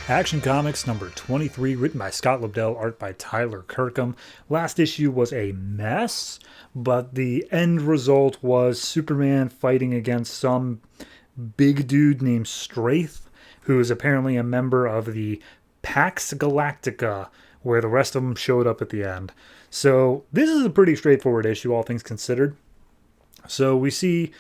Action Comics number 23, written by Scott Lobdell, art by Tyler Kirkham. Last issue was a mess, but the end result was Superman fighting against some big dude named Straith, who is apparently a member of the Pax Galactica, where the rest of them showed up at the end. So this is a pretty straightforward issue, all things considered. So we see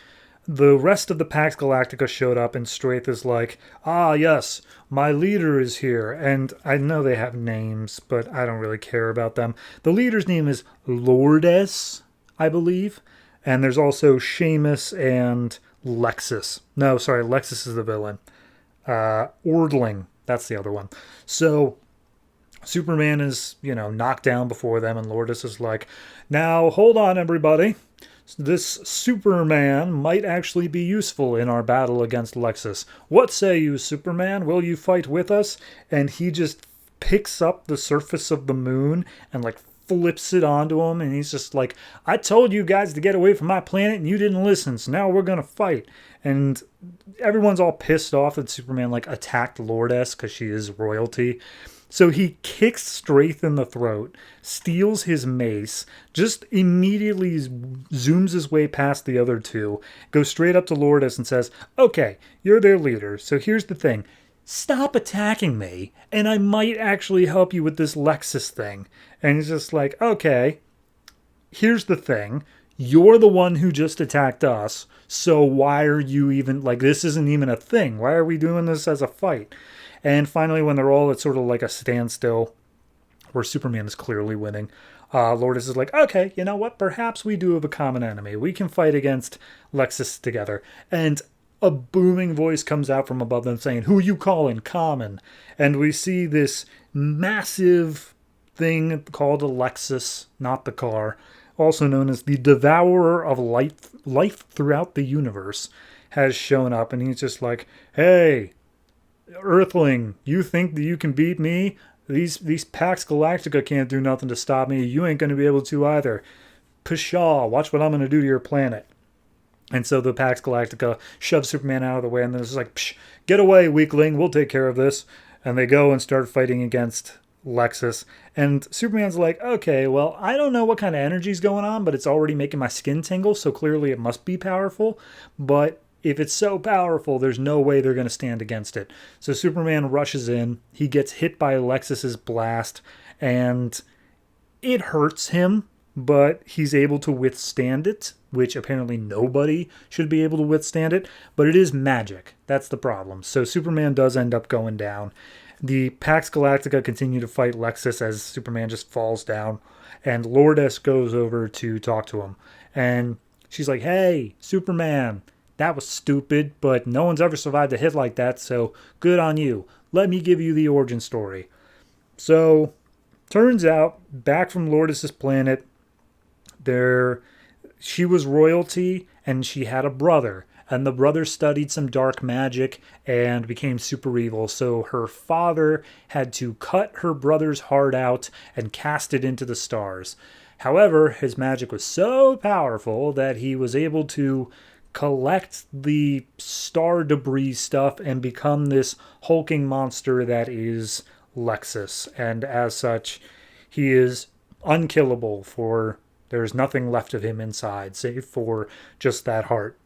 the rest of the Pax Galactica showed up, and Straith is like, ah, yes, my leader is here. And I know they have names, but I don't really care about them. The leader's name is Lourdes, I believe. And there's also Seamus and Lexus. No, sorry, Lexus is the villain. Ordling, that's the other one. So Superman is, knocked down before them, and Lourdes is like, now, hold on, everybody. This Superman might actually be useful in our battle against Lexus. What say you, Superman? Will you fight with us? And he just picks up the surface of the moon and flips it onto him, and he's just like, I told you guys to get away from my planet and you didn't listen, so now we're gonna fight. And everyone's all pissed off that Superman attacked Lourdes because she is royalty. So he kicks Straith in the throat, steals his mace, just immediately zooms his way past the other two, goes straight up to Lourdes and says, okay, you're their leader, so here's the thing. Stop attacking me, and I might actually help you with this Lexus thing. And he's just like, okay, here's the thing. You're the one who just attacked us, so why are you even, this isn't even a thing. Why are we doing this as a fight? And finally, when they're all at sort of like a standstill, where Superman is clearly winning, Lourdes is like, okay, you know what? Perhaps we do have a common enemy. We can fight against Lexus together. And a booming voice comes out from above them saying, who you calling common? And we see this massive thing called a Lexus, not the car, also known as the Devourer of Life throughout the universe, has shown up. And he's just like, hey, Earthling, you think that you can beat me? These Pax Galactica can't do nothing to stop me. You ain't going to be able to either. Pshaw, watch what I'm going to do to your planet. And so the Pax Galactica shoves Superman out of the way, and then it's like, psh, get away, weakling, we'll take care of this. And they go and start fighting against Lexus. And Superman's like, okay, well, I don't know what kind of energy's going on, but it's already making my skin tingle, so clearly it must be powerful. But if it's so powerful, there's no way they're going to stand against it. So Superman rushes in. He gets hit by Lexus's blast, and it hurts him, but he's able to withstand it, which apparently nobody should be able to withstand it. But it is magic. That's the problem. So Superman does end up going down. The Pax Galactica continue to fight Lexus as Superman just falls down, and Lourdes goes over to talk to him. And she's like, hey, Superman, that was stupid, but no one's ever survived a hit like that, so good on you. Let me give you the origin story. So, turns out, back from Lourdes' planet, she was royalty, and she had a brother. And the brother studied some dark magic and became super evil, so her father had to cut her brother's heart out and cast it into the stars. However, his magic was so powerful that he was able to collect the star debris stuff and become this hulking monster that is Lexus. And as such, he is unkillable, for there's nothing left of him inside save for just that heart.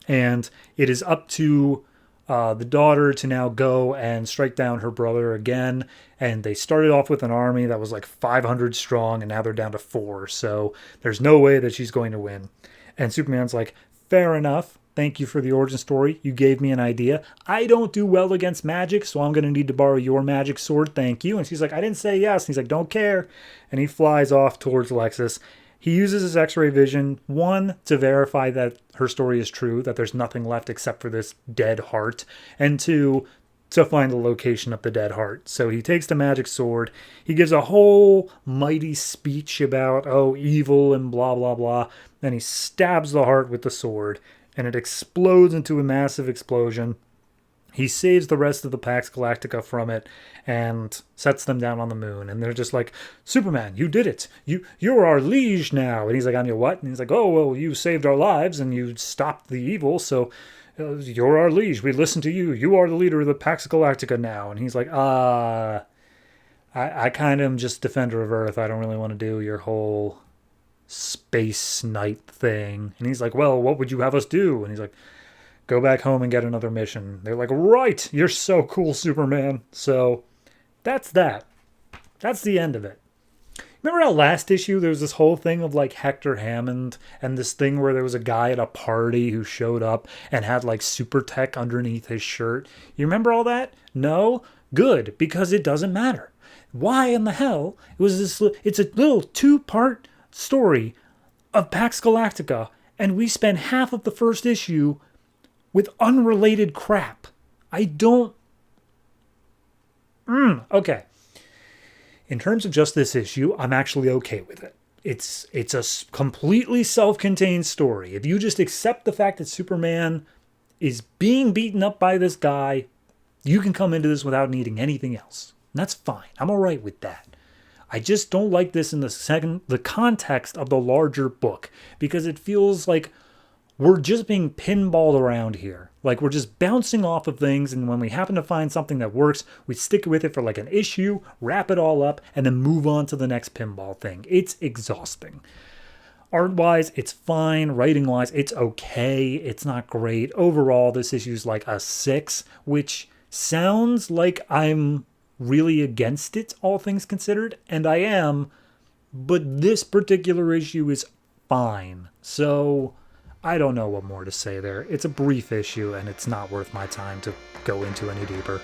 And it is up to the daughter to now go and strike down her brother again. And they started off with an army that was 500 strong, and now they're down to 4. So there's no way that she's going to win. And Superman's like, fair enough. Thank you for the origin story. You gave me an idea. I don't do well against magic, so I'm going to need to borrow your magic sword. Thank you. And she's like, I didn't say yes. And he's like, don't care. And he flies off towards Lexus. He uses his X-ray vision, 1, to verify that her story is true, that there's nothing left except for this dead heart, and 2, to find the location of the dead heart. So he takes the magic sword. He gives a whole mighty speech about, evil and blah, blah, blah. Then he stabs the heart with the sword, and it explodes into a massive explosion. He saves the rest of the Pax Galactica from it and sets them down on the moon. And they're just like, Superman, you did it. You're our liege now. And he's like, I'm your what? And he's like, oh, well, you saved our lives and you stopped the evil. So You're our liege. We listen to you. You are the leader of the Pax Galactica now. And he's like, I kind of am just defender of Earth. I don't really want to do your whole space knight thing. And he's like, well, what would you have us do? And he's like, go back home and get another mission. They're like, right, you're so cool, Superman. So that's that. That's the end of it. Remember how last issue there was this whole thing of like Hector Hammond and this thing where there was a guy at a party who showed up and had like super tech underneath his shirt? You remember all that? No? Good, because it doesn't matter. Why in the hell it was this? It's a little 2-part story of Pax Galactica, and we spend half of the first issue with unrelated crap. I don't. Okay. In terms of just this issue, I'm actually okay with it. It's a completely self-contained story. If you just accept the fact that Superman is being beaten up by this guy, you can come into this without needing anything else. And that's fine. I'm all right with that. I just don't like this in the context of the larger book, because it feels like we're just being pinballed around here. Like we're just bouncing off of things, and when we happen to find something that works, we stick with it for like an issue, wrap it all up, and then move on to the next pinball thing. It's exhausting. Art-wise, it's fine. Writing-wise, it's okay. It's not great. Overall, this issue's like a 6, which sounds like I'm really against it, all things considered, and I am, but this particular issue is fine. So I don't know what more to say there. It's a brief issue, and it's not worth my time to go into any deeper.